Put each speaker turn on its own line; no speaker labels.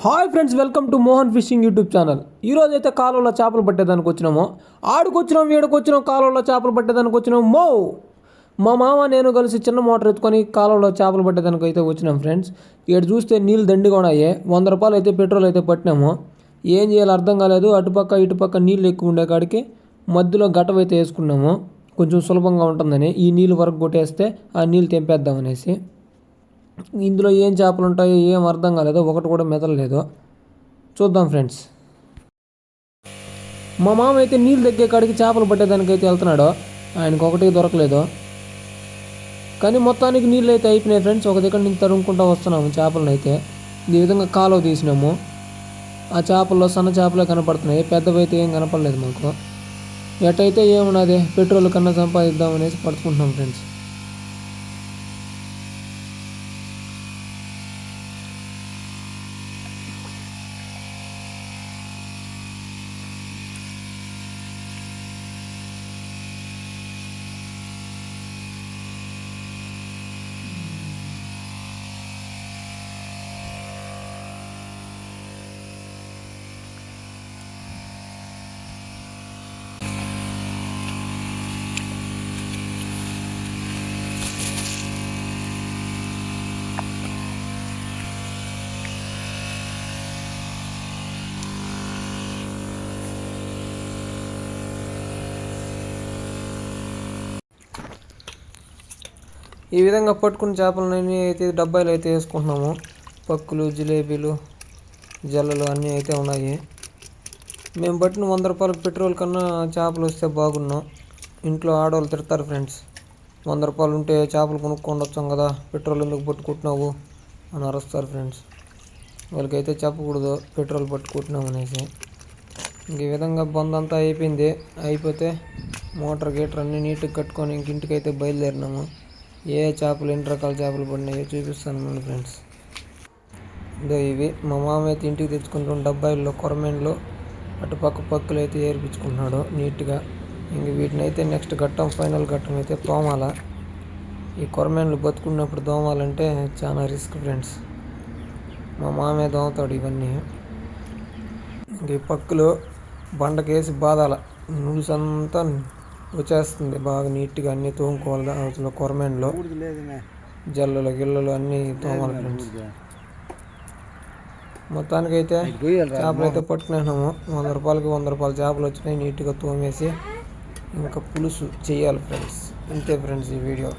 Hi friends, welcome to Mohan fishing YouTube channel. ఈరోజు అయితే కాలువలో చేపలు పట్టేదానికి వచ్చినాము. వీడుకొచ్చినాం కాలువలో చేపలు పట్టేదానికి వచ్చినాము. మా మామ నేను కలిసి చిన్న మోటార్ ఎత్తుకొని కాలువలో చేపలు పట్టేదానికి అయితే వచ్చినాం ఫ్రెండ్స్. ఇక్కడ చూస్తే నీళ్ళు దండిగా ఉన్నాయి. 100 రూపాయలు అయితే పెట్రోల్ అయితే పట్టినాము. ఏం చేయాలో అర్థం కాలేదు. అటుపక్క ఇటుపక్క నీళ్ళు ఎక్కువ ఉండే కాడికి మధ్యలో గటవ అయితే వేసుకున్నాము. కొంచెం సులభంగా ఉంటుందని ఈ నీళ్ళు వరకు కొట్టేస్తే ఆ నీళ్ళు తెంపేద్దామనేసి. ఇందులో ఏం చేపలు ఉంటాయో ఏం అర్థం కాలేదు. ఒకటి కూడా మెదలలేదు. చూద్దాం ఫ్రెండ్స్. మా మామ అయితే నీళ్ళు దగ్గర కాడికి చేపలు పట్టేదానికి అయితే వెళ్తున్నాడు. ఆయనకు ఒకటి దొరకలేదు. కానీ మొత్తానికి నీళ్ళు అయితే అయిపోయినాయి ఫ్రెండ్స్. ఒక దగ్గర నుంచి తరుముకుంటూ వస్తున్నాము చేపలను అయితే. ఈ విధంగా కాలువ తీసినాము. ఆ చేపల్లో సన్న చేపలే కనపడుతున్నాయి. పెద్దవి అయితే ఏం కనపడలేదు మాకు. ఎట్టయితే ఏమున్నది, పెట్రోల్ కన్నా సంపాదిద్దాం అనేసి పడుకుంటున్నాం ఫ్రెండ్స్. ఈ విధంగా పట్టుకున్న చేపలన్నీ అయితే డబ్బాలు అయితే వేసుకుంటున్నాము. పక్కులు, జిలేబీలు, జల్లలు అన్నీ అయితే ఉన్నాయి. మేము పట్టిన 100 రూపాయల పెట్రోల్ కన్నా చేపలు వస్తే బాగున్నాం. ఇంట్లో ఆడవాళ్ళు తిడతారు ఫ్రెండ్స్. 100 రూపాయలు ఉంటే చేపలు కొనుక్కొని వచ్చాం కదా, పెట్రోల్ ఎందుకు పట్టుకుంటున్నావు అని అరుస్తారు ఫ్రెండ్స్. వాళ్ళకైతే చెప్పకూడదు పెట్రోల్ పట్టుకుంటున్నాం అనేసి. ఈ విధంగా బంద్ అంతా అయిపోతే మోటార్ గీటర్ అన్నీ నీట్గా కట్టుకొని ఇంటికి అయితే బయలుదేరినాము. ఏ చేపలు, ఎన్ని రకాల చేపలు పడినాయో చూపిస్తాను మళ్ళీ ఫ్రెండ్స్. ఇదో ఇవి మా మామ అయితే ఇంటికి తెచ్చుకుంటున్న డబ్బాయిల్లో కొరమేన్లు, అటుపక్క పక్కులు అయితే ఏర్పించుకుంటున్నాడు నీట్గా. ఇంక వీటిని అయితే నెక్స్ట్ ఘట్టం, ఫైనల్ ఘట్టం అయితే తోమాల. ఈ కొరమేన్లు బతుకున్నప్పుడు తోమాలంటే చాలా రిస్క్ ఫ్రెండ్స్. మా మామే దోమతాడు ఇవన్నీ. ఇంక ఈ పక్కులు బండకేసి బాధాల, నూల్స్ అంతా వచ్చేస్తుంది బాగా నీట్గా. అన్నీ తోముకోవాలి. అసలు కొరమేన్లు, జల్లలు, గిల్లలు అన్నీ తోమాలి ఫ్రెండ్స్. మొత్తానికైతే చేపలు అయితే పట్టుకున్నాము. 100 రూపాయలకి 100 రూపాయల చేపలు వచ్చినాయి. నీట్గా తోమేసి ఇంకా పులుసు చేయాలి ఫ్రెండ్స్. ఇంతే ఫ్రెండ్స్ ఈ వీడియో.